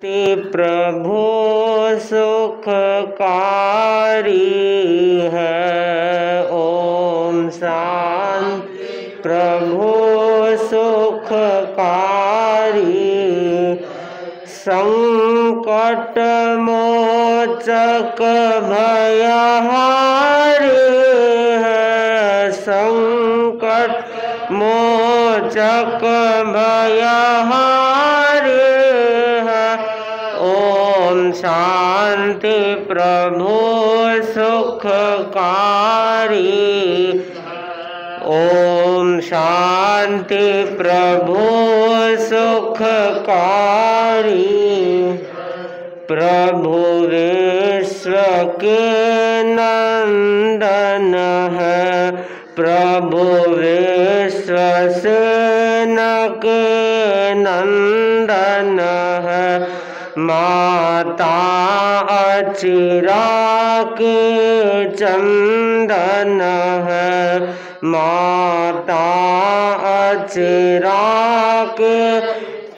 ते प्रभु सुखकारी है। ओम शांति। प्रभु सुखकारी संकट मोचक भयहारी है। संकट मोचक भयहारी है। ओम शांति। प्रभु सुखकारी। ओम शांति। प्रभु सुखकारी प्रभु विश्व के नंदन है। प्रभु विश्व सेनक नंदन है। माता अचिराग चंदन है। माता अचिराग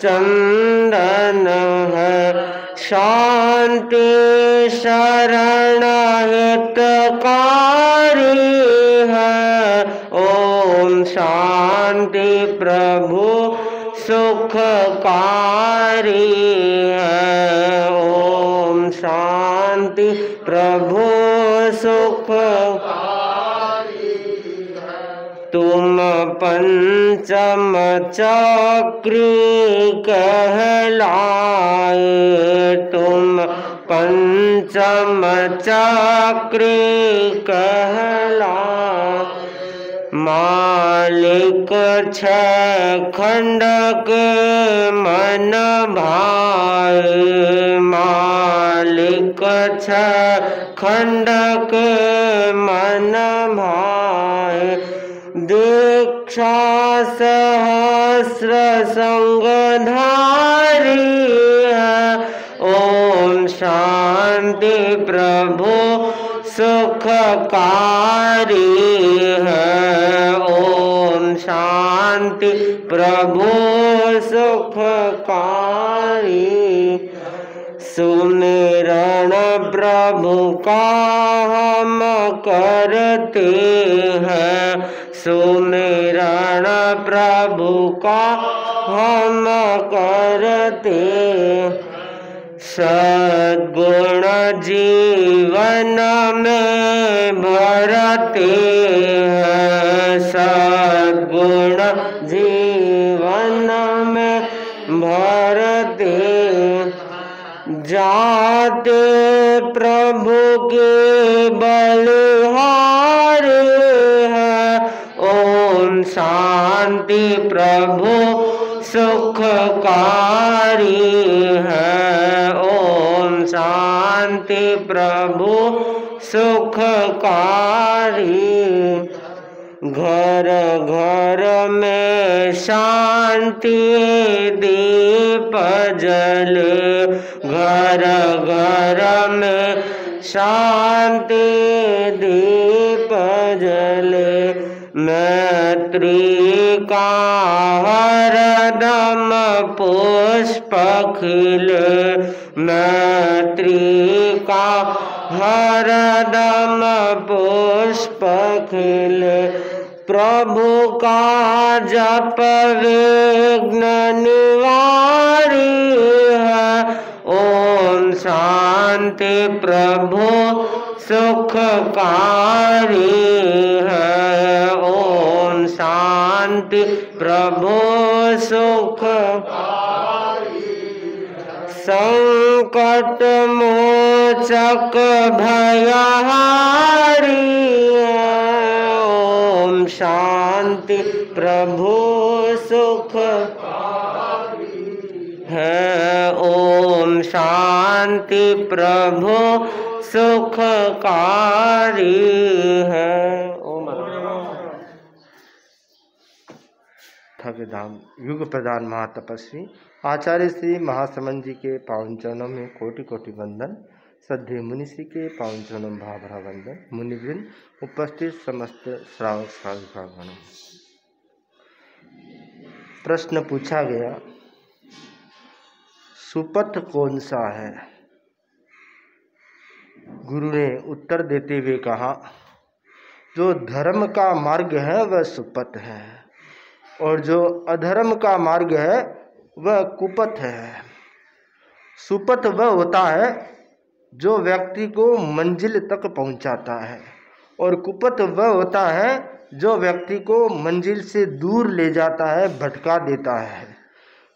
चंदन है। शांति शरण हितकारी है। ओम शांति। प्रभु सुखकारी है। ओम शांति। प्रभु सुखकारी है। तुम पंचम चक्री कहलाए। तुम पंचम चक्री कहलाए। मालिक छह खंडक मन भाए। मालिक छह खंडक मन भाए। दीक्षा सहस्र संगधारी है। ओम शांति। प्रभु सुखकारी है। ओम शांति। प्रभु सुखकारी सुमिरन प्रभु का हम करते हैं। सुमिरन प्रभु का हम करते। सद्गुण जीवन में भरते हैं। सद्गुण जीवन में भरते। जाते प्रभु के बलिहारी है। ओम शांति। प्रभु सुखकारी है। ओम शांति। प्रभु सुखकारी घर घर में शांति दीप जले। घर घर में शांति दीप जले। मैत्री का हरदम पुष्प खिले। मैत्री का हरदम पुष्प खिले। प्रभु का जप विघ्न निवारी है। ओम शांति। प्रभु सुखकारी है। ओम शांति। प्रभु सुखकारी संकट मोचक भयहारी है। ओम शांति। प्रभु सुखकारी है। ओम शांति। प्रभु सुखकारी है। ओम धाम युग प्रधान महातपस्वी आचार्य श्री महासमन जी के पावन चरणों में कोटि कोटि वंदन। श्रद्धेय मुनिश्री के पावन चरणों में भावभरा वंदन। मुनिवृंद, उपस्थित समस्त श्रावक श्राविकागण। प्रश्न पूछा गया, सुपथ कौन सा है? गुरु ने उत्तर देते हुए कहा, जो धर्म का मार्ग है वह सुपथ है और जो अधर्म का मार्ग है वह कुपथ है। सुपथ वह होता है जो व्यक्ति को मंजिल तक पहुंचाता है और कुपथ वह होता है जो व्यक्ति को मंजिल से दूर ले जाता है, भटका देता है।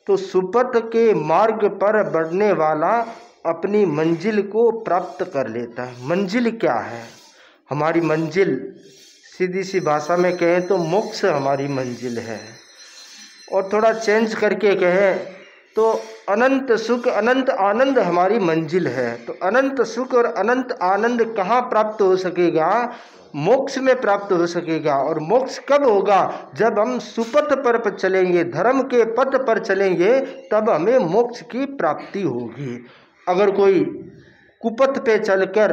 तो सुपथ के मार्ग पर बढ़ने वाला अपनी मंजिल को प्राप्त कर लेता है। मंजिल क्या है? हमारी मंजिल सीधी सी भाषा में कहें तो मोक्ष हमारी मंजिल है, और थोड़ा चेंज करके कहें तो अनंत सुख अनंत आनंद हमारी मंजिल है। तो अनंत सुख और अनंत आनंद कहाँ प्राप्त हो सकेगा? मोक्ष में प्राप्त हो सकेगा। और मोक्ष कब होगा? जब हम सुपथ पर चलेंगे, धर्म के पथ पर चलेंगे, तब हमें मोक्ष की प्राप्ति होगी। अगर कोई कुपथ पे चलकर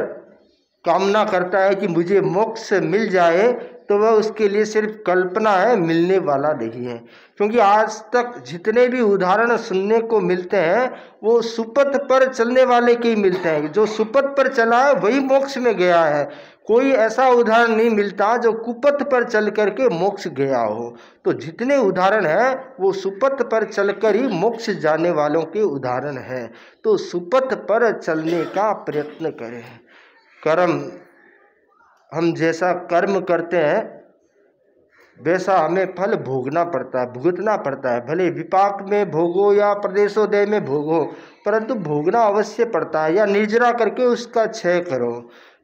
कामना करता है कि मुझे मोक्ष मिल जाए, तो वह उसके लिए सिर्फ कल्पना है, मिलने वाला नहीं है। क्योंकि आज तक जितने भी उदाहरण सुनने को मिलते हैं वो सुपथ पर चलने वाले के ही मिलते हैं। जो सुपथ पर चला है वही मोक्ष में गया है। कोई ऐसा उदाहरण नहीं मिलता जो कुपथ पर चल करके मोक्ष गया हो। तो जितने उदाहरण हैं वो सुपथ पर चलकर ही मोक्ष जाने वालों के उदाहरण हैं। तो सुपथ पर चलने का प्रयत्न करें। कर्म, हम जैसा कर्म करते हैं वैसा हमें फल भोगना पड़ता है, भुगतना पड़ता है। भले विपाक में भोगो या प्रदेशोदय में भोगो, परंतु भोगना अवश्य पड़ता है, या निर्जरा करके उसका क्षय करो,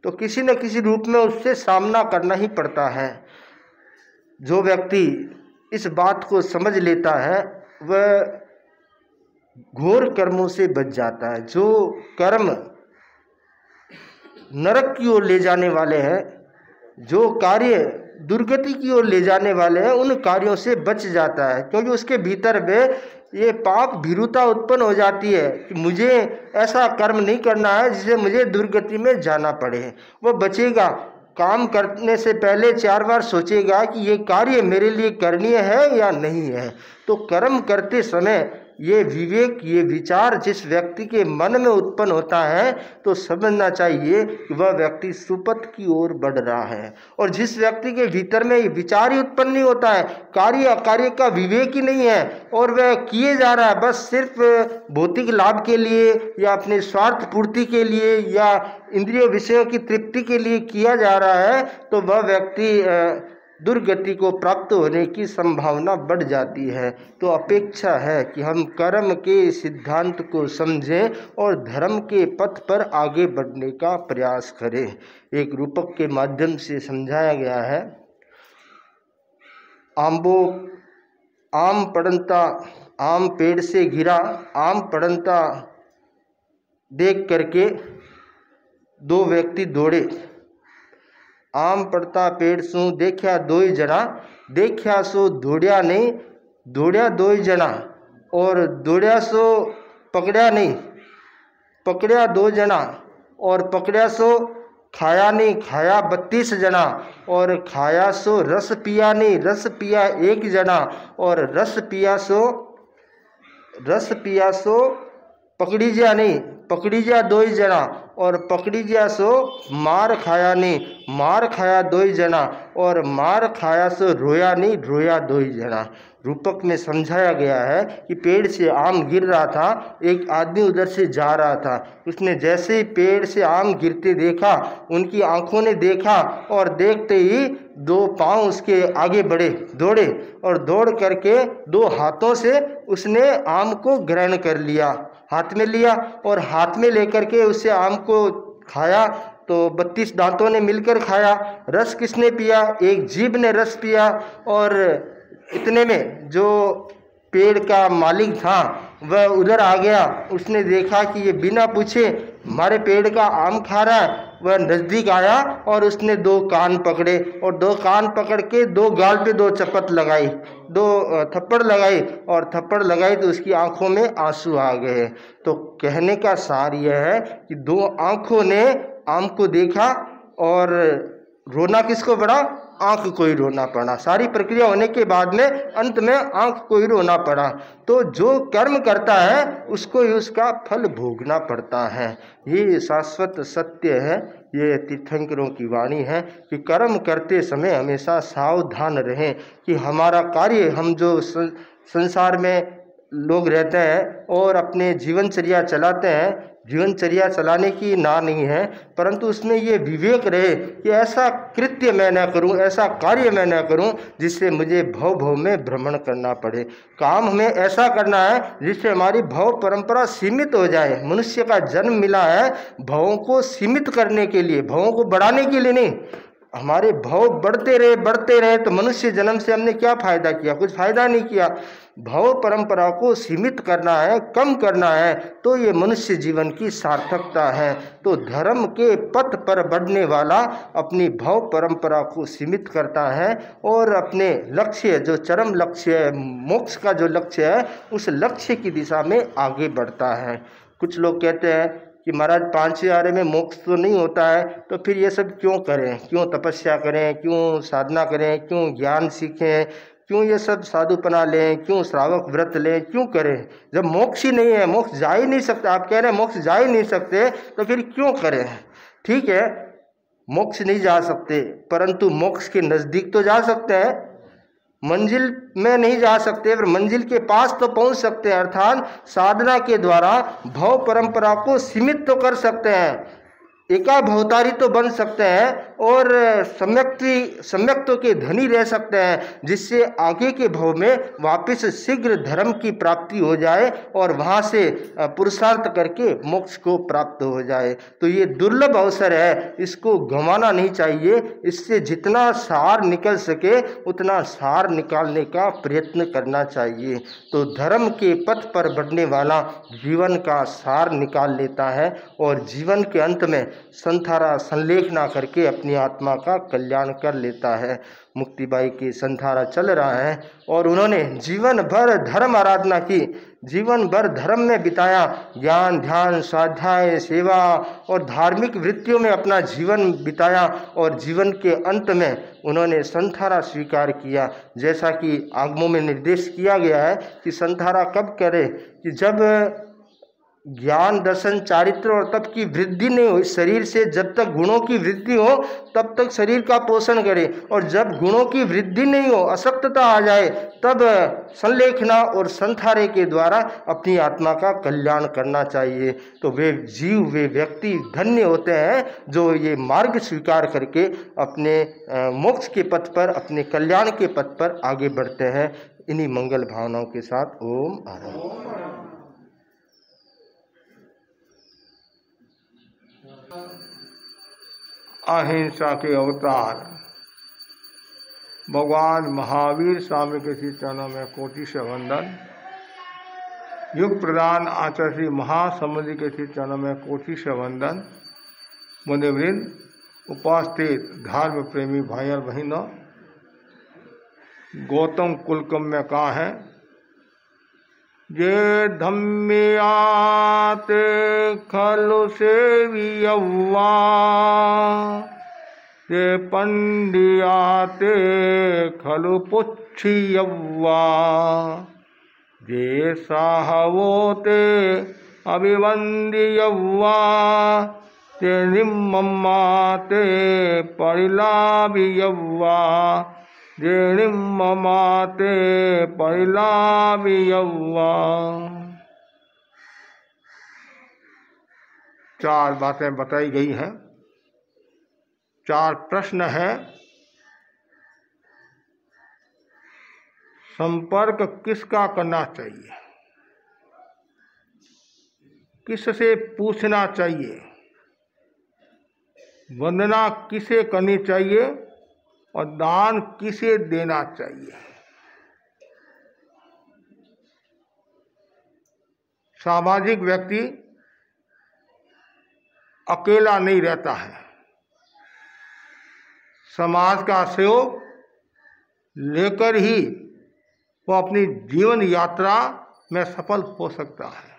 तो किसी न किसी रूप में उससे सामना करना ही पड़ता है। जो व्यक्ति इस बात को समझ लेता है वह घोर कर्मों से बच जाता है। जो कर्म नरक की ओर ले जाने वाले हैं, जो कार्य दुर्गति की ओर ले जाने वाले हैं, उन कार्यों से बच जाता है। क्योंकि उसके भीतर में ये पाप भीरुता उत्पन्न हो जाती है कि मुझे ऐसा कर्म नहीं करना है जिसे मुझे दुर्गति में जाना पड़े। वह बचेगा। काम करने से पहले 4 बार सोचेगा कि ये कार्य मेरे लिए करणीय है या नहीं है। तो कर्म करते समय ये विवेक, ये विचार जिस व्यक्ति के मन में उत्पन्न होता है तो समझना चाहिए कि वह व्यक्ति सुपथ की ओर बढ़ रहा है। और जिस व्यक्ति के भीतर में ये विचार ही उत्पन्न नहीं होता है, कार्य अकार्य का विवेक ही नहीं है, और वह किए जा रहा है बस सिर्फ भौतिक लाभ के लिए या अपने स्वार्थ पूर्ति के लिए या इंद्रिय विषयों की तृप्ति के लिए किया जा रहा है, तो वह व्यक्ति दुर्गति को प्राप्त होने की संभावना बढ़ जाती है। तो अपेक्षा है कि हम कर्म के सिद्धांत को समझें और धर्म के पथ पर आगे बढ़ने का प्रयास करें। एक रूपक के माध्यम से समझाया गया है, आम पड़ंता, आम पेड़ से गिरा, आम पड़ंता देख करके 2 व्यक्ति दौड़े। आम पड़ता पेड़ सू देखा 2 जना, देखा सो दौड़या नहीं, दौड़या 2 जना, और दौड़या सो पकड़या नहीं, पकड़या 2 जना, और पकड़या सो खाया नहीं, खाया 32 जना, और खाया सो रस पिया नहीं, रस पिया 1 जना, और रस पिया सो पकड़ी जा नहीं, पकड़ी जा 2 जना, और पकड़ी जा सो मार खाया नहीं, मार खाया 2 जना, और मार खाया सो रोया नहीं, रोया 2 जना। रूपक में समझाया गया है कि पेड़ से आम गिर रहा था, एक आदमी उधर से जा रहा था, उसने जैसे ही पेड़ से आम गिरते देखा, उनकी आंखों ने देखा, और देखते ही 2 पांव उसके आगे बढ़े, दौड़े, और दौड़ करके 2 हाथों से उसने आम को ग्रहण कर लिया, हाथ में लिया, और हाथ में लेकर के उससे आम को खाया। तो 32 दांतों ने मिलकर खाया। रस किसने पिया? एक जीभ ने रस पिया। और इतने में जो पेड़ का मालिक था वह उधर आ गया, उसने देखा कि ये बिना पूछे हमारे पेड़ का आम खा रहा है। वह नज़दीक आया और उसने 2 कान पकड़े, और 2 कान पकड़ के 2 गाल पे 2 चपत लगाई, 2 थप्पड़ लगाई, और थप्पड़ लगाई तो उसकी आंखों में आंसू आ गए। तो कहने का सार यह है कि 2 आंखों ने आम को देखा, और रोना किसको पड़ा? आंख को ही रोना पड़ा। सारी प्रक्रिया होने के बाद में अंत में आंख को ही रोना पड़ा। तो जो कर्म करता है उसको ही उसका फल भोगना पड़ता है। ये शाश्वत सत्य है। ये तीर्थंकरों की वाणी है कि कर्म करते समय हमेशा सावधान रहें कि हमारा कार्य, हम जो संसार में लोग रहते हैं और अपने जीवनचर्या चलाते हैं, जीवनचर्या चलाने की ना नहीं है, परंतु उसमें ये विवेक रहे कि ऐसा कृत्य मैं न करूं, ऐसा कार्य मैं न करूं जिससे मुझे भव भव में भ्रमण करना पड़े। काम हमें ऐसा करना है जिससे हमारी भव परंपरा सीमित हो जाए। मनुष्य का जन्म मिला है भवों को सीमित करने के लिए, भवों को बढ़ाने के लिए नहीं। हमारे भव बढ़ते रहे तो मनुष्य जन्म से हमने क्या फायदा किया? कुछ फायदा नहीं किया। भव परंपरा को सीमित करना है, कम करना है, तो ये मनुष्य जीवन की सार्थकता है। तो धर्म के पथ पर बढ़ने वाला अपनी भव परंपरा को सीमित करता है और अपने लक्ष्य, जो चरम लक्ष्य है, मोक्ष का जो लक्ष्य है, उस लक्ष्य की दिशा में आगे बढ़ता है। कुछ लोग कहते हैं कि महाराज 5 आरे में मोक्ष तो नहीं होता है, तो फिर ये सब क्यों करें, क्यों तपस्या करें, क्यों साधना करें, क्यों ज्ञान सीखें, क्यों ये सब साधुपना लें, क्यों श्रावक व्रत लें, क्यों करें जब मोक्ष ही नहीं है, मोक्ष जा ही नहीं सकता। आप कह रहे हैं मोक्ष जा ही नहीं सकते, तो फिर क्यों करें? ठीक है, मोक्ष नहीं जा सकते, परंतु मोक्ष के नज़दीक तो जा सकते हैं। मंजिल में नहीं जा सकते पर मंजिल के पास तो पहुंच सकते हैं, अर्थात साधना के द्वारा भव परंपरा को सीमित तो कर सकते हैं, एकाभवतारी तो बन सकते हैं और सम्यक्तों के धनी रह सकते हैं, जिससे आगे के भव में वापस शीघ्र धर्म की प्राप्ति हो जाए और वहाँ से पुरुषार्थ करके मोक्ष को प्राप्त हो जाए। तो ये दुर्लभ अवसर है, इसको गंवाना नहीं चाहिए। इससे जितना सार निकल सके उतना सार निकालने का प्रयत्न करना चाहिए। तो धर्म के पथ पर बढ़ने वाला जीवन का सार निकाल लेता है और जीवन के अंत में संथारा संलेख ना करके अपनी आत्मा का कल्याण कर लेता है। मुक्तिबाई की संथारा चल रहा है और उन्होंने जीवन भर धर्म आराधना की, जीवन भर धर्म में बिताया, ज्ञान ध्यान स्वाध्याय सेवा और धार्मिक वृत्तियों में अपना जीवन बिताया और जीवन के अंत में उन्होंने संथारा स्वीकार किया। जैसा कि आगमों में निर्देश किया गया है कि संथारा कब करे, कि जब ज्ञान दर्शन चारित्र और तप की वृद्धि नहीं हो शरीर से, जब तक गुणों की वृद्धि हो तब तक शरीर का पोषण करे, और जब गुणों की वृद्धि नहीं हो, अशक्तता आ जाए, तब संलेखना और संथारे के द्वारा अपनी आत्मा का कल्याण करना चाहिए। तो वे जीव, वे व्यक्ति धन्य होते हैं जो ये मार्ग स्वीकार करके अपने मोक्ष के पथ पर, अपने कल्याण के पथ पर आगे बढ़ते हैं। इन्हीं मंगल भावनाओं के साथ ओम आनंद। अहिंसा के अवतार भगवान महावीर स्वामी के श्री चरणों में कोटि से वंदन। युग प्रधान आचार्य श्री महासमुद्र के श्री चरणों में कोटि से वंदन। मुनिवृंद, उपस्थित धर्म प्रेमी भाई और बहनों, गौतम कुलकम में कहा है, जे धम्मियाते खलु सेवियव्वा, ते पंडियाते खलु पुच्छियव्वा, जे साहवोते अभिवंदियव्वा, ते निम्ममाते परिलाभियव्वा, ममाते परिलाभियव्वा। 4 बातें बताई गई हैं, 4 प्रश्न हैं। संपर्क किसका करना चाहिए, किससे पूछना चाहिए, वंदना किसे करनी चाहिए और दान किसे देना चाहिए। सामाजिक व्यक्ति अकेला नहीं रहता है, समाज का सहयोग लेकर ही वो अपनी जीवन यात्रा में सफल हो सकता है।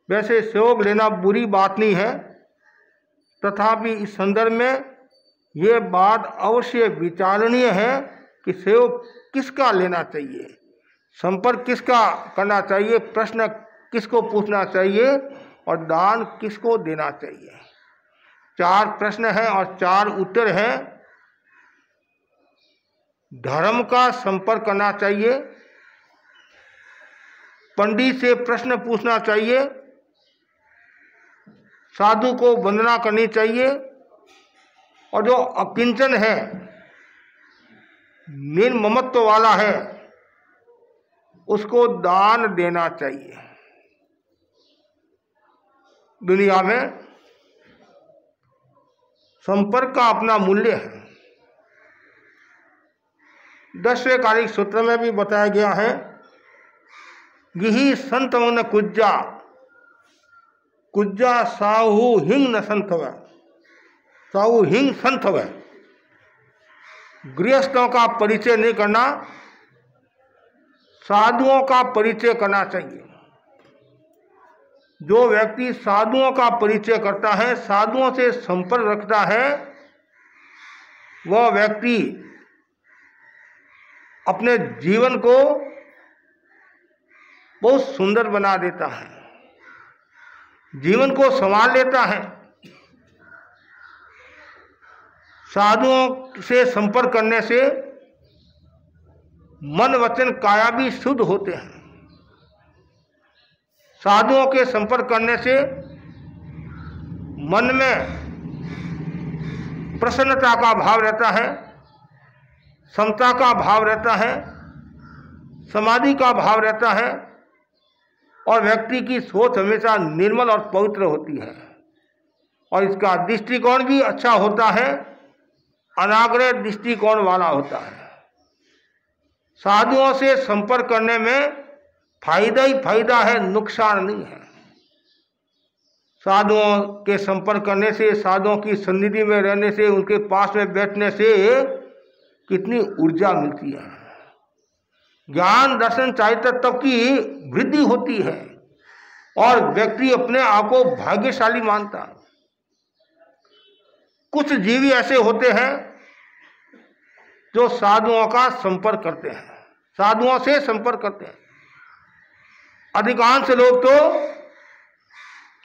वैसे सहयोग लेना बुरी बात नहीं है, तथापि इस संदर्भ में ये बात अवश्य विचारणीय है कि सेव किसका लेना चाहिए, संपर्क किसका करना चाहिए, प्रश्न किसको पूछना चाहिए और दान किसको देना चाहिए। 4 प्रश्न हैं और 4 उत्तर हैं। धर्म का संपर्क करना चाहिए, पंडित से प्रश्न पूछना चाहिए, साधु को वंदना करनी चाहिए और जो अकिंचन है, निर्ममत्व वाला है, उसको दान देना चाहिए। दुनिया में संपर्क का अपना मूल्य है। 10वें कालिक सूत्र में भी बताया गया है, गिही संतवन कुज्जा, कुज्जा साहु हिंग न संतव, साहु हिंग संतव। गृहस्थों का परिचय नहीं करना, साधुओं का परिचय करना चाहिए। जो व्यक्ति साधुओं का परिचय करता है, साधुओं से संपर्क रखता है, वह व्यक्ति अपने जीवन को बहुत सुंदर बना देता है, जीवन को संभाल लेता है। साधुओं से संपर्क करने से मन वचन काया भी शुद्ध होते हैं। साधुओं के संपर्क करने से मन में प्रसन्नता का भाव रहता है, समता का भाव रहता है, समाधि का भाव रहता है और व्यक्ति की सोच हमेशा निर्मल और पवित्र होती है और इसका दृष्टिकोण भी अच्छा होता है, अनाग्रह दृष्टिकोण वाला होता है। साधुओं से संपर्क करने में फायदा ही फायदा है, नुकसान नहीं है। साधुओं के संपर्क करने से, साधुओं की सन्निधि में रहने से, उनके पास में बैठने से कितनी ऊर्जा मिलती है। ज्ञान दर्शन चाहिए तब की वृद्धि होती है और व्यक्ति अपने आप को भाग्यशाली मानता है। कुछ जीवी ऐसे होते हैं जो साधुओं का संपर्क करते हैं, साधुओं से संपर्क करते हैं। अधिकांश लोग तो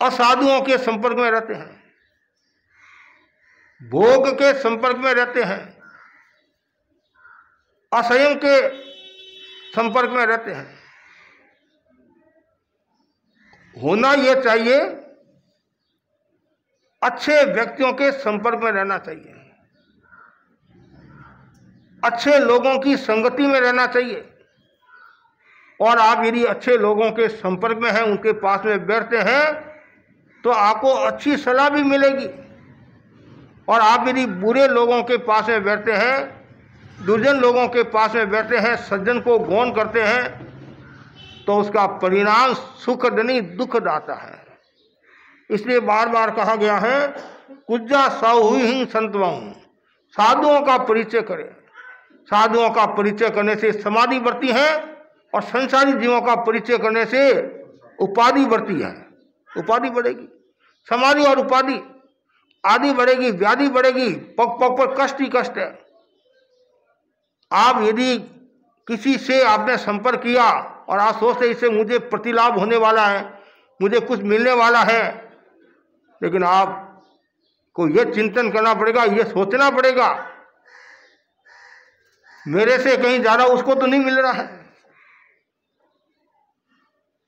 असाधुओं के संपर्क में रहते हैं, भोग के संपर्क में रहते हैं, असंयम के संपर्क में रहते हैं। होना यह चाहिए, अच्छे व्यक्तियों के संपर्क में रहना चाहिए, अच्छे लोगों की संगति में रहना चाहिए। और आप यदि अच्छे लोगों के संपर्क में हैं, उनके पास में बैठते हैं, तो आपको अच्छी सलाह भी मिलेगी। और आप यदि बुरे लोगों के पास में बैठते हैं, दुर्जन लोगों के पास में बैठते हैं, सज्जन को गौण करते हैं, तो उसका परिणाम सुखद नहीं दुखद आता है। इसलिए बार बार कहा गया है, कुज्जा साहुहिं संतवं, साधुओं का परिचय करें। साधुओं का परिचय करने से समाधि बढ़ती है और संसारी जीवों का परिचय करने से उपाधि बढ़ती है। उपाधि बढ़ेगी, समाधि और उपाधि आदि बढ़ेगी, व्याधि बढ़ेगी, पग पग पर कष्ट ही कष्ट है। आप यदि किसी से आपने संपर्क किया और आप सोचते इससे मुझे प्रतिलाभ होने वाला है, मुझे कुछ मिलने वाला है, लेकिन आपको यह चिंतन करना पड़ेगा, यह सोचना पड़ेगा, मेरे से कहीं ज्यादा उसको तो नहीं मिल रहा है।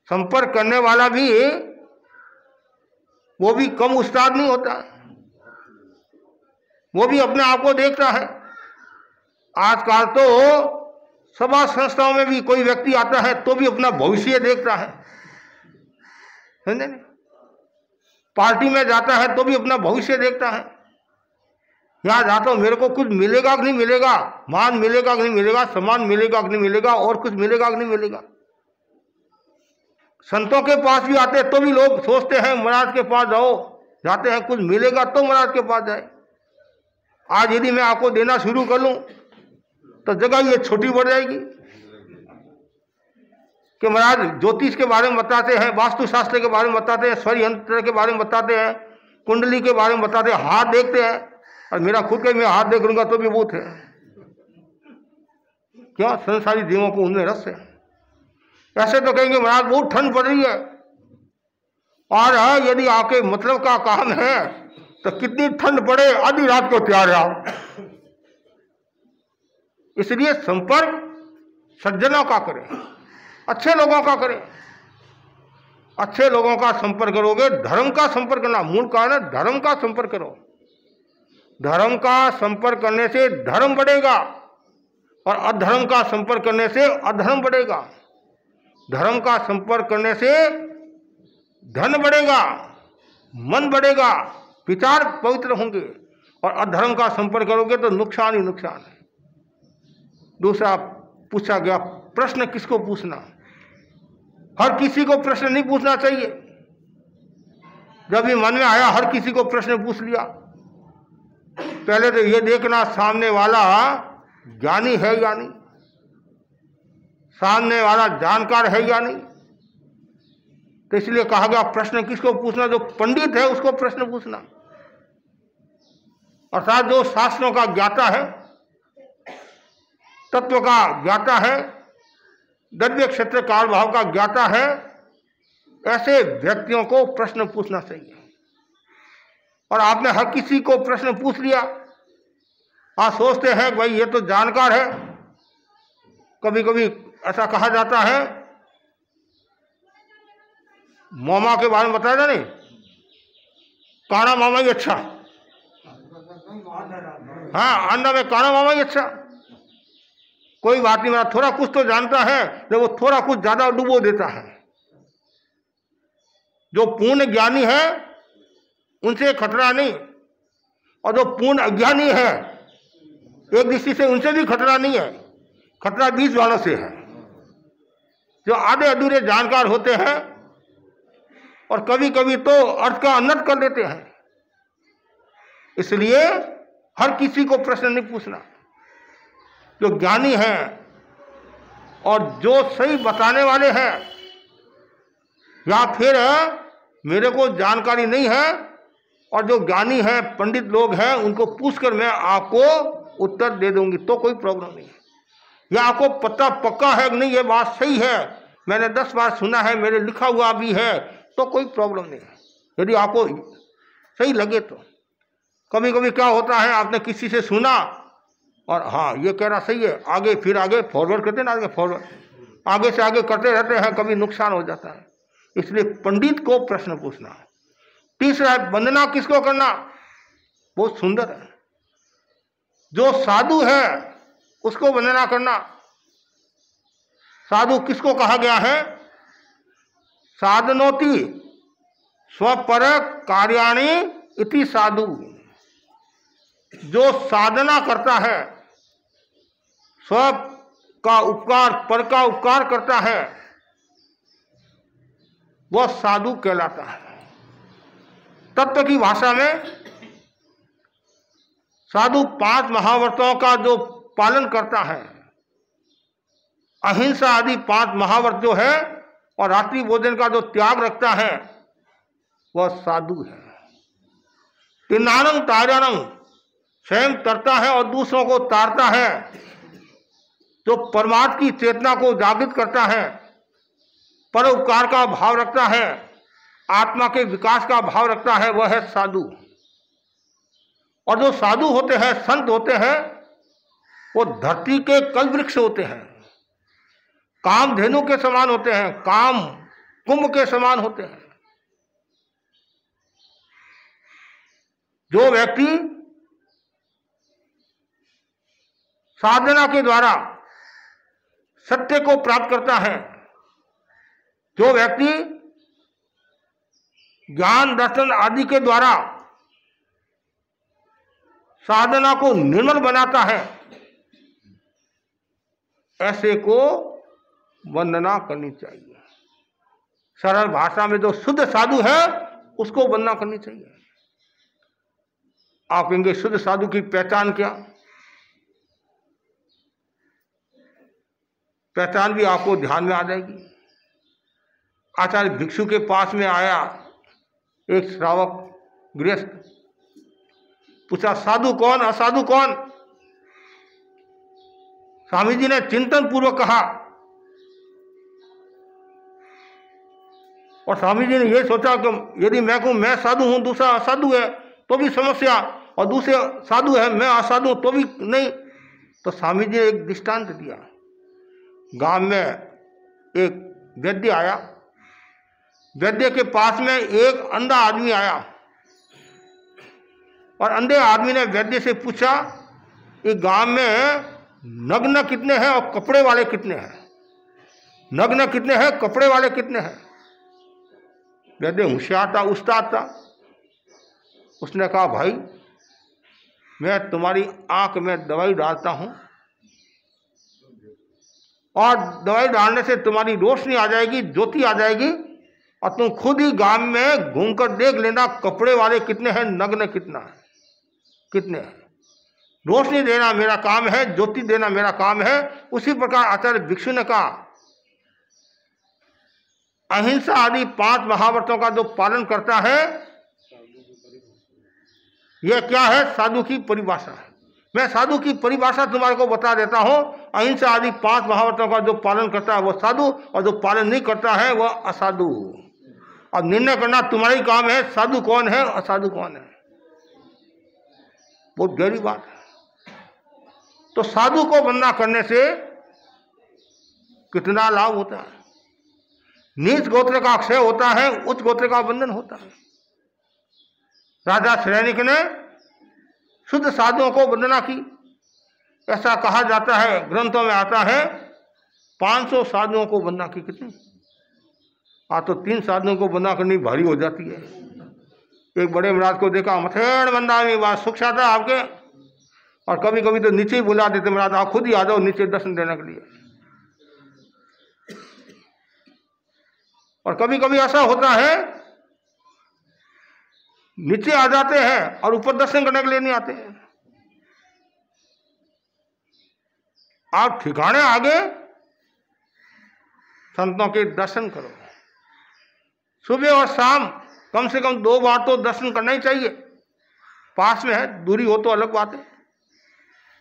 संपर्क करने वाला भी वो भी कम उस्ताद नहीं होता, वो भी अपने आप को देखता है। आजकल तो सभा संस्थाओं में भी कोई व्यक्ति आता है तो भी अपना भविष्य देखता है, समझे? पार्टी में जाता है तो भी अपना भविष्य देखता है। यहां जाता हूं, मेरे को कुछ मिलेगा कि नहीं मिलेगा, मान मिलेगा कि नहीं मिलेगा, सम्मान मिलेगा कि नहीं मिलेगा, और कुछ मिलेगा कि नहीं मिलेगा। संतों के पास भी आते हैं तो भी लोग सोचते हैं महाराज के पास जाओ, जाते हैं कुछ मिलेगा तो महाराज के पास जाए। आज यदि मैं आपको देना शुरू कर लूं तो जगह ये छोटी बढ़ जाएगी कि महाराज ज्योतिष के बारे में बताते हैं, वास्तुशास्त्र के बारे में बताते हैं, स्वयं यंत्र के बारे में बताते हैं, कुंडली के बारे में बताते हैं, हाथ देखते हैं, और मेरा खुद का मैं हाथ देख लूंगा तो भी भूत है। क्यों? संसारी जीवों को उनमें रस है। ऐसे तो कहेंगे महाराज बहुत ठंड पड़ रही है, और यदि आपके मतलब का काम है तो कितनी ठंड पड़े आधी रात को तैयार है आप। इसलिए संपर्क सज्जनों का करें, अच्छे लोगों का करें। अच्छे लोगों का संपर्क करोगे, धर्म का संपर्क करना मूल कारण है, धर्म का संपर्क करो। धर्म का संपर्क करने से धर्म बढ़ेगा, और अधर्म का संपर्क करने से अधर्म बढ़ेगा। धर्म का संपर्क करने से धन बढ़ेगा, मन बढ़ेगा, विचार पवित्र होंगे, और अधर्म का संपर्क करोगे तो नुकसान ही नुकसान है। दूसरा पूछा गया प्रश्न किसको पूछना? हर किसी को प्रश्न नहीं पूछना चाहिए। जब भी मन में आया हर किसी को प्रश्न पूछ लिया। पहले तो ये देखना सामने वाला ज्ञानी है या नहीं, सामने वाला जानकार है या नहीं। तो इसलिए कहा गया प्रश्न किसको पूछना? जो पंडित है उसको प्रश्न पूछना, अर्थात जो शास्त्रों का ज्ञाता है, तत्व का ज्ञाता है, द्रव्य क्षेत्र काल भाव का ज्ञाता है, ऐसे व्यक्तियों को प्रश्न पूछना चाहिए। और आपने हर किसी को प्रश्न पूछ लिया। आप सोचते हैं भाई ये तो जानकार है। कभी कभी ऐसा कहा जाता है, मामा के बारे में बताया था नहीं, काना मामा ही अच्छा। हाँ, अंडा में काना मामा ही अच्छा। कोई बात नहीं, मेरा थोड़ा कुछ तो जानता है, तो वो थोड़ा कुछ ज्यादा डुबो देता है। जो पूर्ण ज्ञानी है उनसे खतरा नहीं, और जो पूर्ण अज्ञानी है एक दृष्टि से उनसे भी खतरा नहीं है। खतरा बीच वालों से है, जो आधे अधूरे जानकार होते हैं और कभी कभी तो अर्थ का अनर्थ कर देते हैं। इसलिए हर किसी को प्रश्न नहीं पूछना। जो ज्ञानी हैं और जो सही बताने वाले हैं, या फिर मेरे को जानकारी नहीं है और जो ज्ञानी हैं पंडित लोग हैं उनको पूछकर मैं आपको उत्तर दे दूंगी तो कोई प्रॉब्लम नहीं है। या आपको पता पक्का है कि नहीं ये बात सही है, मैंने 10 बार सुना है, मेरे लिखा हुआ भी है, तो कोई प्रॉब्लम नहीं है, यदि आपको सही लगे तो। कभी कभी क्या होता है, आपने किसी से सुना और हाँ ये कह रहा सही है, आगे फिर आगे फॉरवर्ड करते ना, आगे फॉरवर्ड आगे से आगे करते रहते हैं, कभी नुकसान हो जाता है। इसलिए पंडित को प्रश्न पूछना। तीसरा है वंदना किसको करना? बहुत सुंदर है, जो साधु है उसको वंदना करना। साधु किसको कहा गया है? साधनोति स्वपर कार्याणि इति साधु। जो साधना करता है, स्व का उपकार, पर का उपकार करता है, वह साधु कहलाता है। तत्व की भाषा में साधु 5 महाव्रतों का जो पालन करता है, अहिंसा आदि 5 महाव्रत जो है, और रात्रि भोजन का जो त्याग रखता है, वह साधु है। तिन्नानंग तार्यानंग, स्वयं तरता है और दूसरों को तारता है। जो परमात्मा की चेतना को जागृत करता है, परोपकार का भाव रखता है, आत्मा के विकास का भाव रखता है, वह है साधु। और जो साधु होते हैं, संत होते हैं, वो धरती के कल्पवृक्ष होते हैं, कामधेनु के समान होते हैं, काम कुंभ के समान होते हैं। जो व्यक्ति साधना के द्वारा सत्य को प्राप्त करता है, जो व्यक्ति ज्ञान दर्शन आदि के द्वारा साधना को निर्मल बनाता है, ऐसे को वंदना करनी चाहिए। सरल भाषा में जो शुद्ध साधु है उसको वंदना करनी चाहिए। आप कहेंगे शुद्ध साधु की पहचान क्या? पहचान भी आपको ध्यान में आ जाएगी। आचार्य भिक्षु के पास में आया एक श्रावक गृहस्थ, पूछा साधु कौन, असाधु कौन। स्वामी जी ने चिंतन पूर्वक कहा, और स्वामी जी ने यह सोचा कि यदि मैं कहूं मैं साधु हूं, दूसरा असाधु है तो भी समस्या, और दूसरे साधु है मैं असाधु हूं तो भी नहीं। तो स्वामी जी ने एक दृष्टांत दिया। गांव में एक वैद्य आया, वैद्य के पास में एक अंधा आदमी आया, और अंधे आदमी ने वैद्य से पूछा कि गांव में नग्न कितने हैं और कपड़े वाले कितने हैं, नग्न कितने हैं, कपड़े वाले कितने हैं। वैद्य होशियार था, उस्ताद था। उसने कहा भाई मैं तुम्हारी आंख में दवाई डालता हूं, और दवाई डालने से तुम्हारी रोशनी आ जाएगी, ज्योति आ जाएगी, और तुम खुद ही गांव में घूमकर देख लेना कपड़े वाले कितने हैं, नग्न कितना है, कितने हैं। रोशनी देना मेरा काम है, ज्योति देना मेरा काम है। उसी प्रकार आचार्य भिक्षु ने कहा अहिंसा आदि 5 महाव्रतों का जो पालन करता है, यह क्या है, साधु की परिभाषा है। मैं साधु की परिभाषा तुम्हारे को बता देता हूं। अहिंसा आदि 5 महाव्रतों का जो पालन करता है वो साधु, और जो पालन नहीं करता है वह असाधु। अब निर्णय करना तुम्हारा ही काम है, साधु कौन है, असाधु कौन है। बहुत गहरी बात है। तो साधु को वंदना करने से कितना लाभ होता है। नीच गोत्र का अक्षय होता है, उच्च गोत्र का बंधन होता है। राजा श्रेणिक ने शुद्ध साधुओं को वंदना की। ऐसा कहा जाता है, ग्रंथों में आता है 500 साधुओं को वंदना की। कितनी? तो 3 साधुओं को वंदना करनी भारी हो जाती है। एक बड़े महाराज को देखा, मथेड़ वंदा में बात सुख था आपके, और कभी कभी तो नीचे ही बुला देते, महाराज आप खुद ही आ जाओ नीचे दर्शन देने के लिए। और कभी कभी ऐसा होता है नीचे आ जाते हैं और ऊपर दर्शन करने के लिए नहीं आते हैं। आप ठिकाने आगे संतों के दर्शन करो। सुबह और शाम कम से कम 2 बार तो दर्शन करना ही चाहिए। पास में है, दूरी हो तो अलग बात है।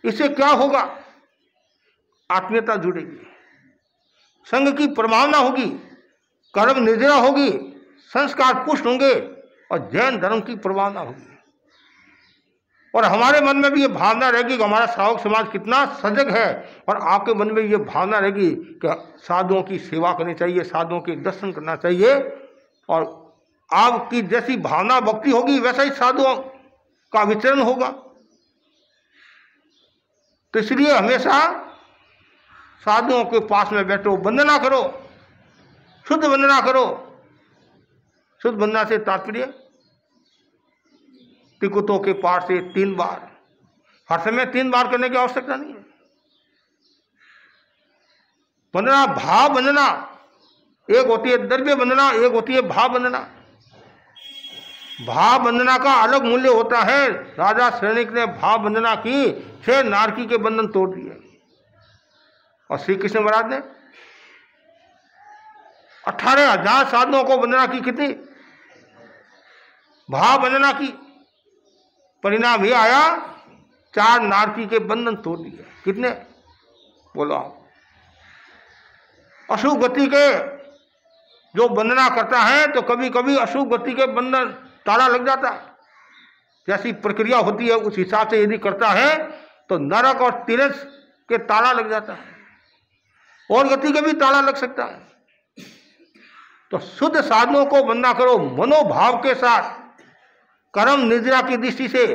इससे क्या होगा, आत्मीयता जुड़ेगी, संघ की प्रभावना होगी, कर्म निर्जरा होगी, संस्कार पुष्ट होंगे, और जैन धर्म की प्रभावना होगी। और हमारे मन में भी ये भावना रहेगी कि हमारा श्रावक समाज कितना सजग है, और आपके मन में ये भावना रहेगी कि साधुओं की सेवा करनी चाहिए, साधुओं के दर्शन करना चाहिए। और आपकी जैसी भावना भक्ति होगी वैसा ही साधुओं का विचरण होगा। तो इसलिए हमेशा साधुओं के पास में बैठो, वंदना करो, शुद्ध वंदना करो। शुद्ध वंदना से तात्पर्य टिकुतों के पार से 3 बार, हर समय 3 बार करने की आवश्यकता नहीं है। वंदना भाव वंदना, एक होती है द्रव्य वंदना, एक होती है भाव वंदना। भाव वंदना का अलग मूल्य होता है। राजा श्रेणिक ने भाव वंदना की, 6 नारकी के बंधन तोड़ दिए। और श्री कृष्ण महाराज ने 18,000 साधुओं को वंदना की। कितनी? भाव वंदना की। परिणाम ये आया, 4 नारकी के बंधन तोड़ दिए। कितने? बोलो आप। अशुभ गति के जो वंदना करता है तो कभी कभी अशुभ गति के बंधन ताला लग जाता है। जैसी प्रक्रिया होती है उस हिसाब से यदि करता है तो नरक और तिरस के ताला लग जाता है, और गति के भी ताला लग सकता है। तो शुद्ध साधुओं को वंदना करो मनोभाव के साथ, कर्म निद्रा की दृष्टि से,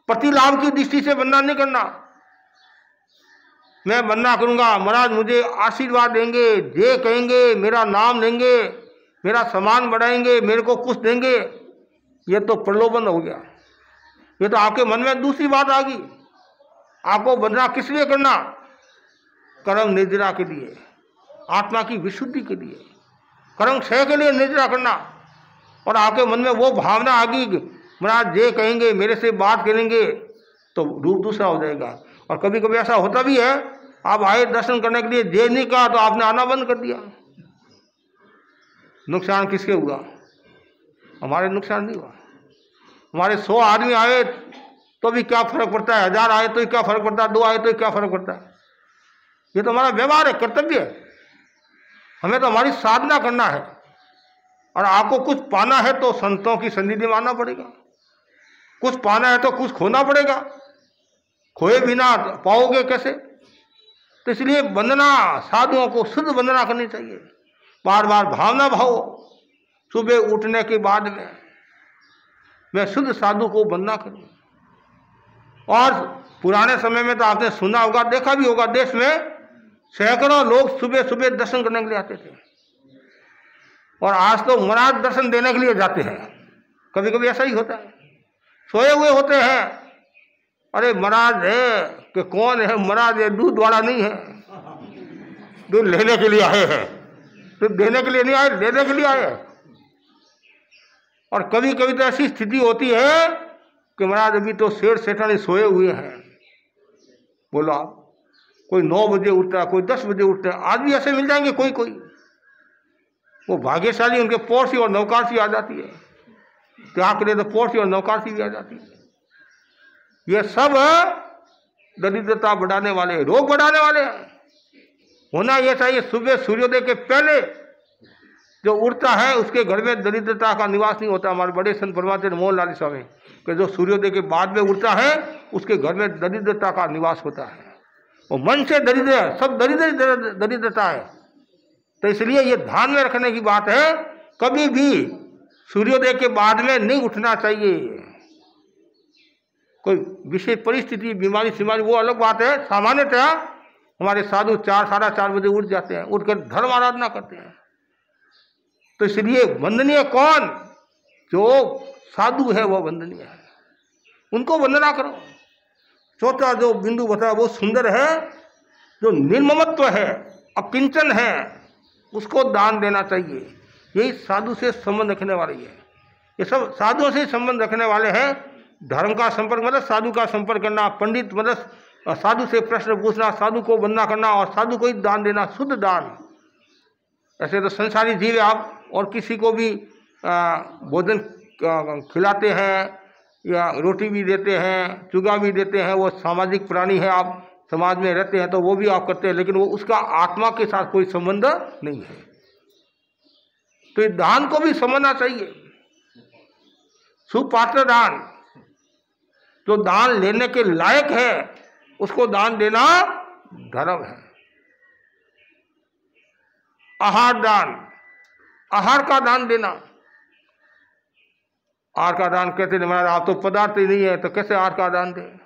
प्रतिलाभ की दृष्टि से वंदना नहीं करना। मैं वंदना करूंगा, महाराज मुझे आशीर्वाद देंगे, ये कहेंगे, मेरा नाम लेंगे, मेरा सम्मान बढ़ाएंगे, मेरे को कुछ देंगे, ये तो प्रलोभन हो गया। ये तो आपके मन में दूसरी बात आ गई। आपको वंदना किस लिए करना? कर्म निद्रा के लिए, आत्मा की विशुद्धि के लिए, कर्म क्षय के लिए निद्रा करना। और आपके मन में वो भावना आ गई महाराज ये कहेंगे, मेरे से बात करेंगे, तो रूप दूसरा हो जाएगा। और कभी कभी ऐसा होता भी है, आप आए दर्शन करने के लिए, जे नहीं कहा तो आपने आना बंद कर दिया। नुकसान किसके हुआ? हमारे नुकसान नहीं हुआ। हमारे 100 आदमी आए तो भी क्या फर्क पड़ता है, 1000 आए तो क्या फर्क पड़ता है, 2 आए तो क्या फर्क पड़ता है। ये तो हमारा व्यवहार है, कर्तव्य है। हमें तो हमारी साधना करना है। और आपको कुछ पाना है तो संतों की सन्निधि में आना पड़ेगा, कुछ पाना है तो कुछ खोना पड़ेगा, खोए बिना पाओगे कैसे। तो इसलिए वंदना, साधुओं को शुद्ध वंदना करनी चाहिए, बार बार भावना भाव। सुबह उठने के बाद में मैं शुद्ध साधु को वंदना करूं। और पुराने समय में तो आपने सुना होगा, देखा भी होगा, देश में सैकड़ों लोग सुबह सुबह दर्शन करने के लिए आते थे। और आज तो महाराज दर्शन देने के लिए जाते हैं। कभी कभी ऐसा ही होता है, सोए हुए होते हैं, अरे महाराज है कि कौन है, महाराज है, दूध वाला नहीं है, दूध लेने के लिए आए हैं, दूध देने के लिए नहीं आए, लेने के लिए आए। और कभी कभी तो ऐसी स्थिति होती है कि महाराज अभी तो सेठ सेठानी सोए हुए हैं। बोलो आप, कोई 9 बजे उठता है, कोई 10 बजे उठता है। आज भी ऐसे मिल जाएंगे कोई कोई, वो भाग्यशाली, उनके पड़ोसी और नौकरसी आ जाती है, त्याग करे तो पड़ोसी और नौकरसी भी आ जाती है। ये सब दरिद्रता बढ़ाने वाले, रोग बढ़ाने वाले हैं। होना यह चाहिए सुबह सूर्योदय के पहले जो उठता है उसके घर में दरिद्रता का निवास नहीं होता। हमारे बड़े संत परमाचार्य मोहनलाल स्वामी कि जो सूर्योदय के बाद में उठता है उसके घर में दरिद्रता का निवास होता है। वो मन से दरिद्र है, सब दरिद्रता है। तो इसलिए ये ध्यान में रखने की बात है, कभी भी सूर्योदय के बाद में नहीं उठना चाहिए। कोई विशेष परिस्थिति, बीमारी सीमारी, वो अलग बात है। सामान्यतः हमारे साधु 4, 4:30 बजे उठ जाते हैं, उठकर धर्म आराधना करते हैं। तो इसलिए वंदनीय कौन, जो साधु है वो वंदनीय है, उनको वंदना करो। चौथा जो बिंदु बताया वो सुंदर है, जो निर्ममत्व है, अकिंचन है, उसको दान देना चाहिए। यही साधु से संबंध रखने वाले है। ये सब साधुओं से संबंध रखने वाले हैं। धर्म का संपर्क मतलब साधु का संपर्क करना, पंडित मतलब साधु से प्रश्न पूछना, साधु को वंदना करना और साधु को ही दान देना, शुद्ध दान। ऐसे तो संसारी जीव आप और किसी को भी भोजन खिलाते हैं या रोटी भी देते हैं, चुगा भी देते हैं, वो सामाजिक प्राणी है, आप समाज में रहते हैं तो वो भी आप करते हैं, लेकिन वो उसका आत्मा के साथ कोई संबंध नहीं है। तो इस दान को भी समझना चाहिए। सुपात्र दान, जो दान लेने के लायक है उसको दान देना धर्म है। आहार दान, आहार का दान देना। आहार का दान कहते हैं महाराज आप तो पदार्थ ही नहीं है तो कैसे आहार का दान दें।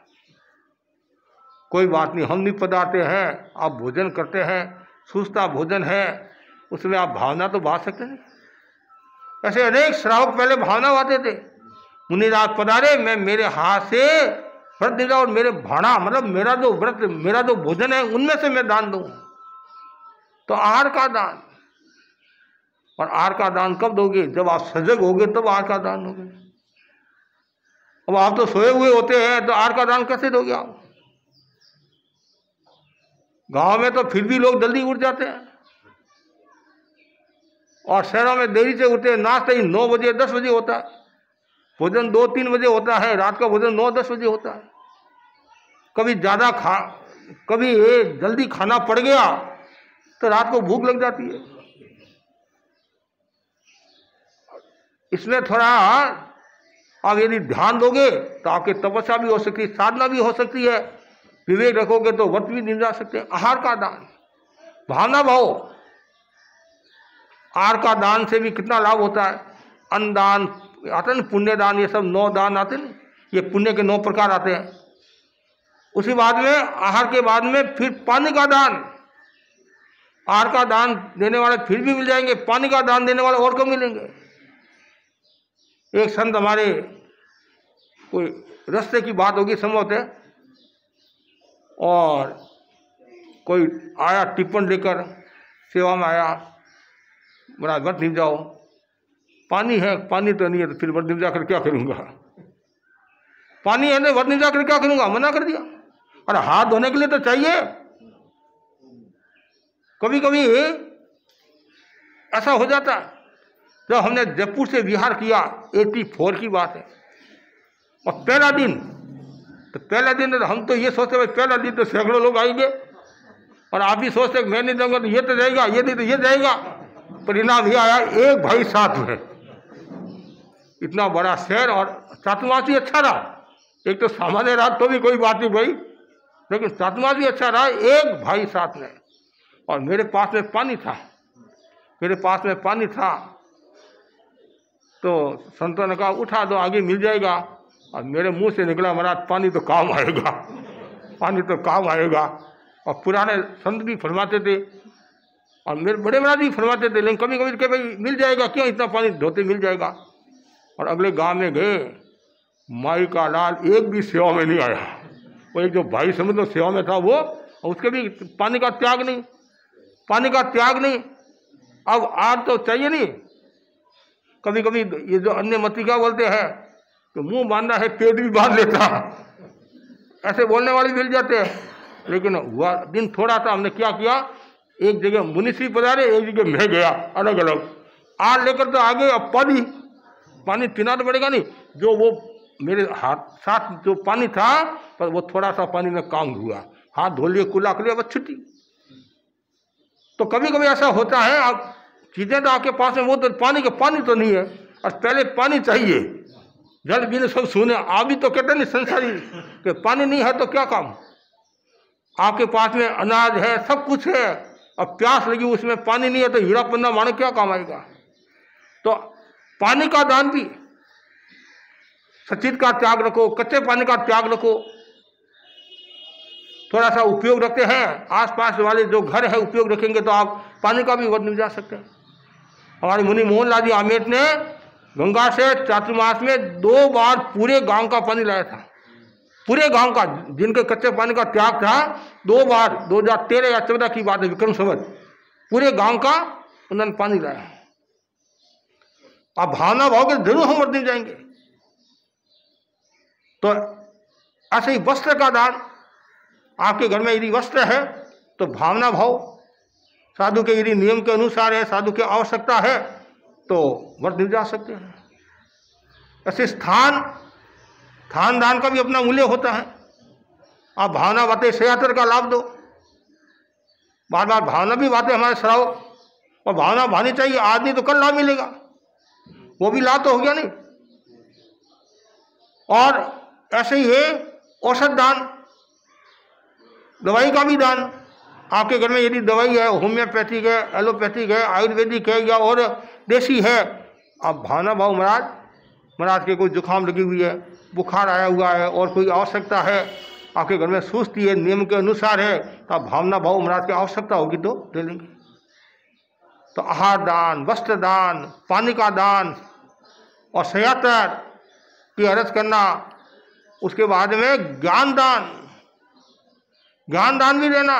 कोई बात नहीं, हम नहीं पदार्थ हैं, आप भोजन करते हैं, सुस्ता भोजन है, उसमें आप भावना तो बांध सकते नहीं। ऐसे अनेक श्रावक पहले भावना बांधते थे। मुनिराज पधारे, मैं मेरे हाथ से व्रत देगा और मेरे भाड़ा मतलब मेरा जो व्रत, मेरा जो भोजन है उनमें से मैं दान दूं। तो आहार का दान। और आहार का दान कब दोगे, जब आप सजग होगे तब आहार का दान दोगे। अब आप तो सोए हुए होते हैं तो आहार का दान कैसे दोगे आप। गांव में तो फिर भी लोग जल्दी उठ जाते हैं और शहरों में देरी से उठते हैं। नाश्ता ही 9 बजे 10 बजे होता है, भोजन 2-3 बजे होता है, रात का भोजन 9-10 बजे होता है। कभी ज़्यादा कभी जल्दी खाना पड़ गया तो रात को भूख लग जाती है। इसमें थोड़ा आप यदि ध्यान दोगे तो आपकी तपस्या भी हो सकती है, साधना भी हो सकती है, विवेक रखोगे तो व्रत भी निभा सकते हैं। आहार का दान, भावना भाव। आहार का दान से भी कितना लाभ होता है। अन्न दान आते हैं, पुण्य दान, ये सब 9 दान आते हैं, ये पुण्य के 9 प्रकार आते हैं। उसी बाद में आहार के बाद में फिर पानी का दान। आहार का दान देने वाले फिर भी मिल जाएंगे, पानी का दान देने वाले और कम मिलेंगे। एक संत हमारे, कोई रास्ते की बात होगी संभवतः, और कोई आया टिप्पण लेकर सेवा में आया, बड़ा व्रत निभ जाओ। पानी है, पानी तो नहीं है तो फिर व्रत निभ जाकर क्या करूँगा। पानी है तो व्रत निभ जाकर क्या करूँगा, मना कर दिया। और हाथ धोने के लिए तो चाहिए। कभी कभी ऐसा हो जाता है, जब हमने जयपुर से बिहार किया, 84 की बात है, और पहला दिन तो पहला दिन हम तो ये सोचते भाई पहला दिन तो सैकड़ों लोग आएंगे, और आप भी सोचते मैं नहीं दूंगा तो ये तो जाएगा, ये नहीं तो ये जाएगा। परिणाम ये आया, एक भाई साथ में। इतना बड़ा शहर और चातुर्मासी अच्छा रहा। एक तो सामान्य रहा तो भी कोई बात नहीं भाई, लेकिन चातुर्मासी अच्छा रहा, एक भाई साथ में। और मेरे पास में पानी था, मेरे पास में पानी था, तो संतों ने कहा उठा दो आगे मिल जाएगा। और मेरे मुंह से निकला महाराज पानी तो काम आएगा, पानी तो काम आएगा। और पुराने संत भी फरमाते थे और मेरे बड़े महाराज भी फरमाते थे, लेकिन कभी कभी कहे भाई मिल जाएगा, क्यों इतना पानी धोते मिल जाएगा। और अगले गांव में गए, माई का लाल एक भी सेवा में नहीं आया। वो एक जो भाई समझ लो सेवा में था वो, उसके भी पानी का त्याग नहीं, पानी का त्याग नहीं। अब आज तो चाहिए नहीं। कभी कभी ये जो अन्य मती क्या बोलते हैं कि मुंह बांधा है पेट भी बांध लेता, ऐसे बोलने वाले मिल जाते हैं। लेकिन हुआ दिन थोड़ा सा, हमने क्या किया, एक जगह मुनिश्री पधारे, एक जगह मैं गया, अलग अलग। आज लेकर तो आगे अब पानी पीना तो पड़ेगा नहीं। जो वो मेरे हाथ साथ जो पानी था, पर वो थोड़ा सा पानी में काम हुआ, हाथ धो लिए, कुल्ला कर लिया, बस छुट्टी। तो कभी कभी ऐसा होता है, आप चीजें तो आपके पास में, वो तो पानी तो नहीं है, और पहले पानी चाहिए। जल बिन सब सुने, आप भी तो कहते नहीं संसारी कि पानी नहीं है तो क्या काम। आपके पास में अनाज है, सब कुछ है, और प्यास लगी उसमें पानी नहीं है तो हीरा पन्ना मानो क्या काम आएगा। तो पानी का दान भी, सचित का त्याग रखो, कच्चे पानी का त्याग रखो। थोड़ा सा उपयोग रखते हैं, आसपास वाले जो घर है उपयोग रखेंगे तो आप पानी का भी वर नहीं जा सकते। हमारे मुनि मोहनलाल जी आमेट ने गंगा से चातुर्मास में 2 बार पूरे गांव का पानी लाया था, पूरे गांव का। जिनके कच्चे पानी का त्याग था, 2 बार, 2013 या 14 की बात है, विक्रम संवत, पूरे गांव का उन्होंने पानी लाया। आप भावना भाव के जरूर हम वर्तने जाएंगे। तो ऐसे ही वस्त्र का दान, आपके घर में यदि वस्त्र है तो भावना भाव, साधु के यदि नियम के अनुसार है, साधु की आवश्यकता है तो वर्त मिल जा सकते हैं। ऐसे स्थान दान का भी अपना मूल्य होता है। आप भावना बातें सेयातर का लाभ दो, बार बार भावना भी बातें हमारे सराहो, और भावना भानी चाहिए, आज नहीं तो कल लाभ मिलेगा, वो भी लाभ तो हो गया नहीं। और ऐसे ही है औषध दान, दवाई का भी दान। आपके घर में यदि दवाई है, होम्योपैथिक है, एलोपैथिक है, आयुर्वेदिक है या और देसी है, आप भावना भाव महाराज के कोई जुकाम लगी हुई है, बुखार आया हुआ है और कोई आवश्यकता है, आपके घर में सुस्ती है, नियम के अनुसार है, तो आप भावना भाव महाराज की आवश्यकता होगी तो दे लेंगे। तो आहार दान, वस्त्र दान, पानी का दान और सयातर की अर्ज करना। उसके बाद में ज्ञान दान भी देना।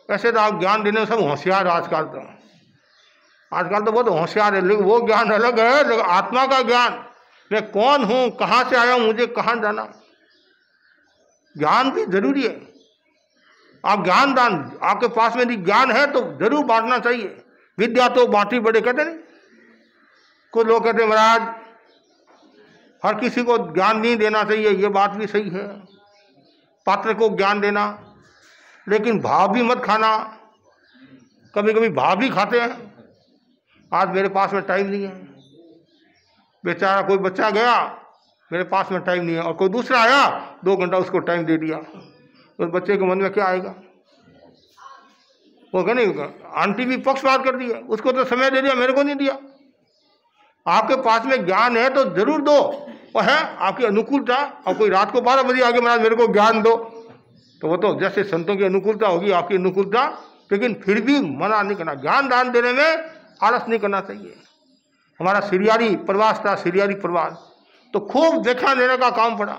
वैसे तो आप ज्ञान देने में सब होशियार आजकल तो बहुत होशियार है, लेकिन वो ज्ञान अलग है। लेकिन आत्मा का ज्ञान, मैं कौन हूँ, कहाँ से आया हूँ, मुझे कहाँ जाना, ज्ञान भी जरूरी है। आप ज्ञान दान, आपके पास में यदि ज्ञान है तो जरूर बांटना चाहिए। विद्या तो बांटी बड़े कहते नहीं। कुछ लोग कहते महाराज हर किसी को ज्ञान नहीं देना चाहिए, ये बात भी सही है, पात्र को ज्ञान देना, लेकिन भाव भी मत खाना। कभी कभी भाव भी खाते हैं। आज मेरे पास में टाइम नहीं है, बेचारा कोई बच्चा गया, मेरे पास में टाइम नहीं है, और कोई दूसरा आया 2 घंटा उसको टाइम दे दिया, तो बच्चे के मन में क्या आएगा? वो कह नहीं, आंटी भी पक्षपात कर दिया, उसको तो समय दे दिया, मेरे को नहीं दिया। आपके पास में ज्ञान है तो जरूर दो, और है आपकी अनुकूलता। और कोई रात को 12 बजे आगे महाराज मेरे को ज्ञान दो, तो वो तो जैसे संतों की अनुकूलता होगी, आपकी अनुकूलता, लेकिन फिर भी मना नहीं करना। ज्ञान दान देने में आलस नहीं करना चाहिए। हमारा सिरियारी प्रवास था, सिरियारी प्रवास, तो खूब व्याख्यान देने का काम पड़ा।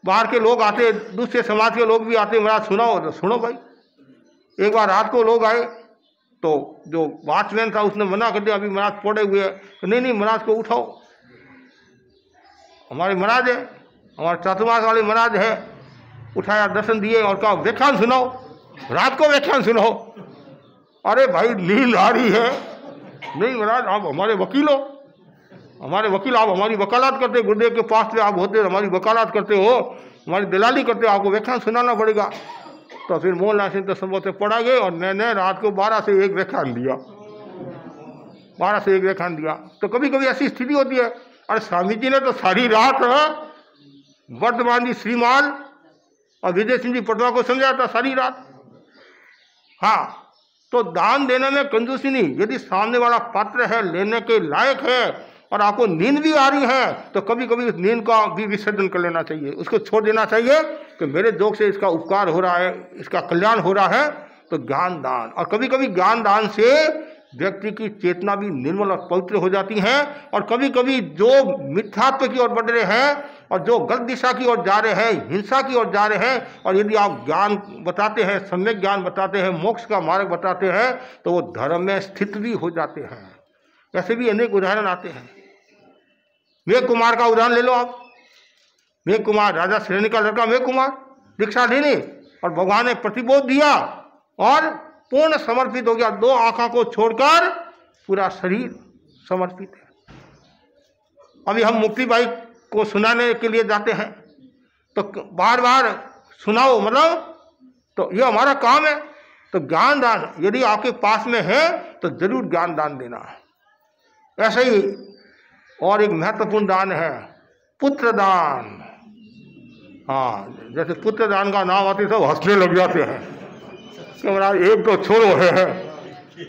बाहर के लोग आते, दूसरे समाज के लोग भी आते, महाराज सुनाओ, तो सुनो भाई। एक बार रात को लोग आए तो जो वॉचमैन था उसने मना कर दिया, अभी महाराज पड़े हुए हैं। तो नहीं महाराज को उठाओ, हमारे महाराज है, हमारे चातुर्मास वाले महाराज है। उठाया, दर्शन दिए और कहा व्याख्यान सुनाओ, रात को व्याख्यान सुनाओ। अरे भाई नींद आ रही है। नहीं महाराज आप हमारे वकील हो, हमारे वकील, आप हमारी वकालत करते, गुरुदेव के पास में आप होते, हमारी वकालत करते हो, हमारी दलाली करते हो, आपको व्याख्यान सुनाना पड़ेगा। तो फिर मोहनलाल सिंह तो संभव से पढ़ा गए और मैंने रात को 12 से 1 व्याख्यान दिया, 12 से 1 व्याख्यान दिया। तो कभी कभी ऐसी स्थिति होती है, अरे स्वामी जी ने तो सारी रात वर्धमान जी श्रीमाल और विजय सिंह जी पटवा को समझाया था, सारी रात। हाँ, तो दान देने में कंजूसी नहीं। यदि सामने वाला पात्र है, लेने के लायक है और आपको नींद भी आ रही है, तो कभी कभी उस नींद का भी विसर्जन कर लेना चाहिए, उसको छोड़ देना चाहिए कि मेरे जोग से इसका उपकार हो रहा है, इसका कल्याण हो रहा है। तो ज्ञान दान, और कभी कभी ज्ञान दान से व्यक्ति की चेतना भी निर्मल और पवित्र हो जाती है। और कभी कभी जो मिथ्यात्व की ओर बढ़ रहे हैं और जो गलत दिशा की ओर जा रहे हैं, हिंसा की ओर जा रहे हैं, और यदि आप ज्ञान बताते हैं, सम्यक ज्ञान बताते हैं, मोक्ष का मार्ग बताते हैं, तो वो धर्म में स्थित भी हो जाते हैं। ऐसे भी अनेक उदाहरण आते हैं। मेघ कुमार का उदाहरण ले लो आप। मेघ कुमार, राजा श्रेणी का लड़का मेघ कुमार, दीक्षा लेने और भगवान ने प्रतिबोध दिया और पूर्ण समर्पित हो गया। 2 आंखों को छोड़कर पूरा शरीर समर्पित है। अभी हम मुक्ति बाई को सुनाने के लिए जाते हैं, तो बार बार सुनाओ, मतलब तो ये हमारा काम है। तो ज्ञान दान यदि आपके पास में है तो जरूर ज्ञान दान देना। ऐसे ही और एक महत्वपूर्ण दान है पुत्र दान। हाँ, जैसे पुत्र दान का नाम आते सब हंसने लग जाते हैं कि हमारा एक तो छोड़ो है,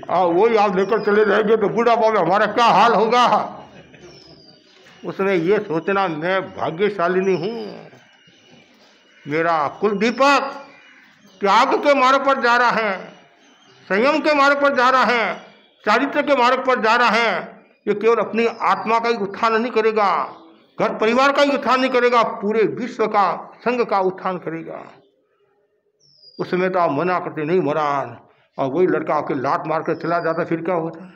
वही आप लेकर चले जाएंगे तो बुढ़ापा में हमारा क्या हाल होगा। उसमें ये सोचना मैं भाग्यशालिनी हूँ, मेरा कुल दीपक त्याग के मार्ग पर जा रहा है, संयम के मार्ग पर जा रहा है, चारित्र के मार्ग पर जा रहा है। ये केवल अपनी आत्मा का ही उत्थान नहीं करेगा, घर परिवार का ही उत्थान नहीं करेगा, पूरे विश्व का, संघ का उत्थान करेगा। उस समय तो आप मना करते नहीं महाराज, और वही लड़का आपके लात मार कर चला जाता, फिर क्या होता है।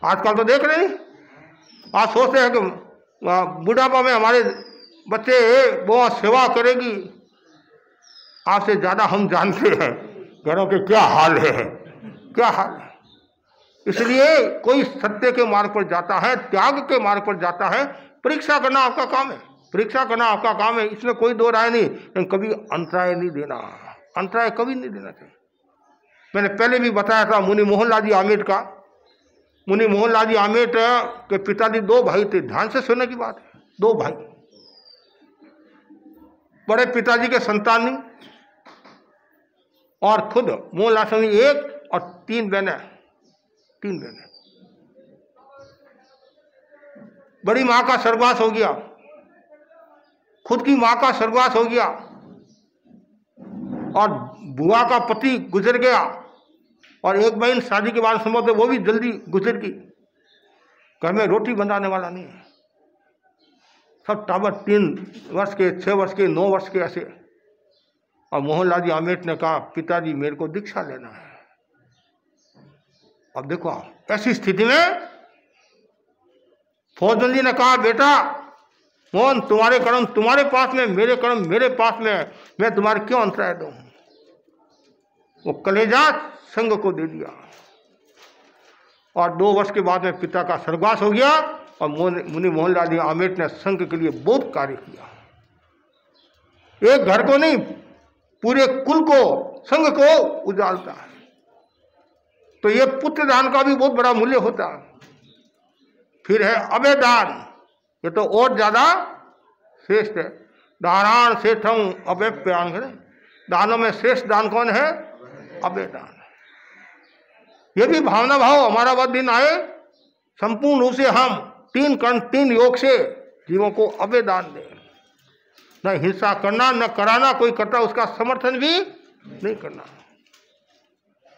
आजकल तो देख रहे हैं, आज सोचते हैं कि बुढ़ापा में हमारे बच्चे वो सेवा करेगी। आपसे ज़्यादा हम जानते हैं घरों के क्या हाल है, क्या हाल है। इसलिए कोई सत्य के मार्ग पर जाता है, त्याग के मार्ग पर जाता है, परीक्षा करना आपका काम है, परीक्षा करना आपका काम है, इसमें कोई दो राय नहीं। लेकिन कभी अंतराय नहीं देना, अंतराय कभी नहीं देना चाहिए। मैंने पहले भी बताया था मुनि मोहनलाल जी आमेट का। मुनि मोहनलाल जी आमेट के पिताजी 2 भाई थे, ध्यान से सुनने की बात है, 2 भाई। बड़े पिताजी के संतान नहीं, और खुद मोहनलाल स्वामी 1 और 3 बहनें, 3 बहनें। बड़ी माँ का स्वर्गवास हो गया, खुद की माँ का स्वर्गवास हो गया, और बुआ का पति गुजर गया, और एक बहन शादी के बाद संभव वो भी जल्दी गुजर गई। घर में रोटी बनाने वाला नहीं है, सब टाबर 3 वर्ष के, 6 वर्ष के, 9 वर्ष के ऐसे। और मोहनलाल जी आमेट ने कहा पिताजी मेरे को दीक्षा लेना है। अब देखो ऐसी स्थिति में फौजन जी ने कहा बेटा मोहन तुम्हारे कर्म तुम्हारे पास में, मेरे कर्म मेरे पास में, मैं तुम्हारे क्यों अंतराय दूं। वो कलेजा संघ को दे दिया, और 2 वर्ष के बाद में पिता का स्वर्गवास हो गया। और मुनि मोहनलाल जी आमेट ने संघ के लिए बहुत कार्य किया, एक घर को नहीं पूरे कुल को, संघ को उजालता है। तो ये पुत्र दान का भी बहुत बड़ा मूल्य होता है। फिर है अभय दान, ये तो और ज्यादा श्रेष्ठ है। दानान श्रेष्ठम अभय प्यान करें, दानों में श्रेष्ठ दान कौन है? अभय दान। ये भी भावना भाव हमारा वह दिन आए संपूर्ण रूप से हम 3 कर्ण 3 योग से जीवों को अभय दान दें। न हिंसा करना, न कराना, कोई करता उसका समर्थन भी नहीं करना।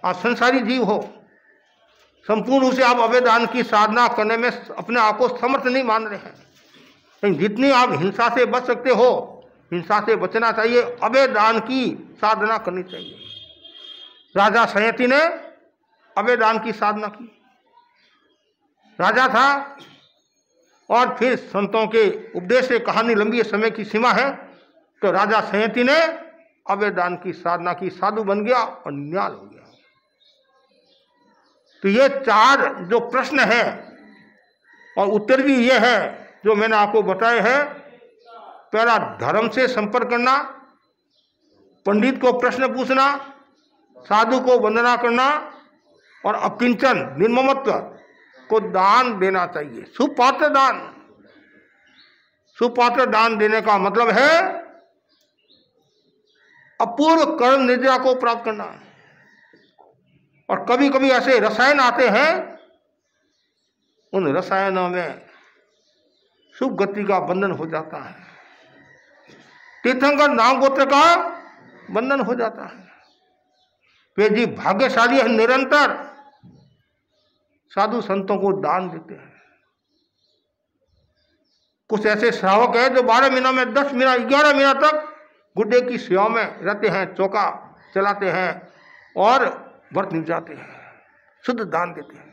आप संसारी जीव हो, संपूर्ण रूप से आप अभय दान की साधना करने में अपने आप को समर्थ नहीं मान रहे हैं। लेकिन जितनी आप हिंसा से बच सकते हो, हिंसा से बचना चाहिए, अभय दान की साधना करनी चाहिए। राजा संयति ने अभय दान की साधना की, राजा था, और फिर संतों के उपदेश से, कहानी लंबी है, समय की सीमा है, तो राजा संयति ने अभय दान की साधना की, साधु बन गया और न्याल हो गया। तो ये 4 जो प्रश्न है और उत्तर भी ये है जो मैंने आपको बताए हैं। पहला, धर्म से संपर्क करना, पंडित को प्रश्न पूछना, साधु को वंदना करना और अकिंचन निर्ममत्व को दान देना चाहिए। सुपात्र दान। सुपात्र दान देने का मतलब है अपूर्व कर्म निद्रा को प्राप्त करना। और कभी कभी ऐसे रसायन आते हैं, उन रसायनों में शुभ गति का बंधन हो जाता है, तीर्थंकर नाम गोत्र का बंधन हो जाता है। वे जी भाग्यशाली है, निरंतर साधु संतों को दान देते हैं। कुछ ऐसे श्रावक हैं जो 12 महीना में 10 महीना 11 महीना तक गुड्डे की सेवा में रहते हैं, चौका चलाते हैं और व्रत निभाते हैं, शुद्ध दान देते हैं।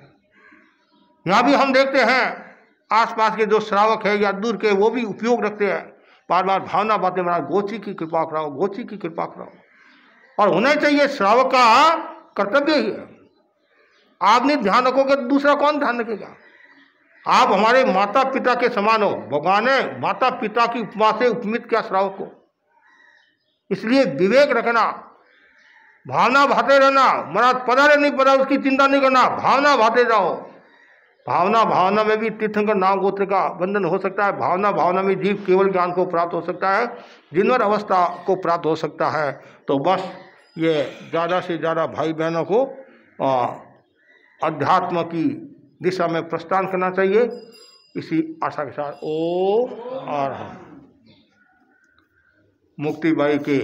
यहाँ भी हम देखते हैं आसपास के जो श्रावक है या दूर के, वो भी उपयोग रखते हैं, बार बार भावना बातें महाराज गोची की कृपा कराओ, गोची की कृपा कराओ। और होना चाहिए, श्रावक का कर्तव्य ही है। आप नहीं ध्यान रखोगे तो दूसरा कौन ध्यान रखेगा? आप हमारे माता पिता के समान हो। भगवान ने माता पिता की उपमा से उपमित किया श्रावक को। इसलिए विवेक रखना, भावना भाते रहना। महाराज पधारे नहीं पड़ा उसकी चिंता नहीं करना, भावना भाते जाओ। भावना में भी तीर्थंकर नाम गोत्र का बंधन हो सकता है। भावना में जीव केवल ज्ञान को प्राप्त हो सकता है, जिनवर अवस्था को प्राप्त हो सकता है। तो बस ये ज़्यादा से ज़्यादा भाई बहनों को अध्यात्म की दिशा में प्रस्थान करना चाहिए। इसी आशा के साथ ओम। और मुक्तिबाई के